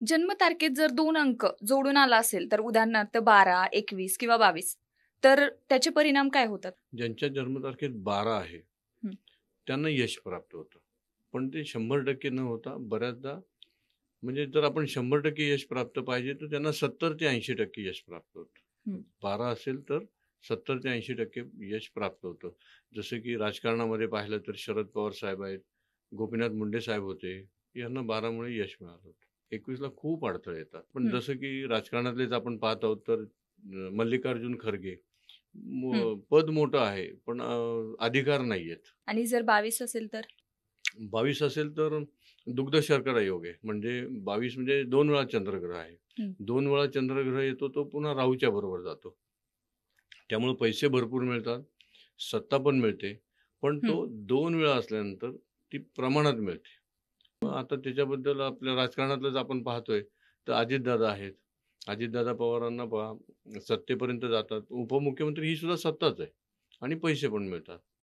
जन्मतारखेत जर 2 अंक जोडून आला असेल, तर उदाहरणार्थ 12, 21 किंवा 22 तर त्याचे परिणाम काय होतात? ज्यांच्या जन्मतारखेत 12 आहे, हं, त्यांना यश प्राप्त होतं. पण ते 100% न होता बऱ्याचदा म्हणजे जर आपण 100% यश प्राप्त पाहिजे, तर त्यांना 70 ते 80% यश प्राप्त होतं. हं, 12 असेल तर 70 ते 80% यश प्राप्त होतं. जसं की राजकारणामध्ये पाहिलं तर शरद पवार साहेब आहेत, गोपीनाथ मुंडे साहेब होते. यांना 12 मुळे यश मिळालं होतं. 21ला खूप अडथळे येतात. पण हं, जसं की राजकारणातलेच आपण पाहत आहोत तर मल्लिकार्जुन खरगे हं. पद मोठं आहे, पण अधिकार नाहीयेत. आणि जर 22 असेल तर? 22 असेल तर दुग्ध शर्करा योग आहे. म्हणजे 22 म्हणजे 2 वेळा चंद्रग्रह आहे. हं, 2 वेळा चंद्रग्रह येतो तो पुन्हा राहूच्या बरोबर जातो. त्यामुळे पैसे भरपूर मिळतात, सत्ता पण मिळते. पण हं. तो 2 वेळा असल्यानंतर ती प्रमाणात मिळते. मग आता त्याच्याबद्दल आपल्या राजकारणातलंच आपण पाहतोय, तर अजितदादा आहेत. अजितदादा पवारांना पहा सत्तेपर्यंत जातात. उपमुख्यमंत्री ही सुद्धा सत्ताच आहे आणि पैसे पण मिळतात.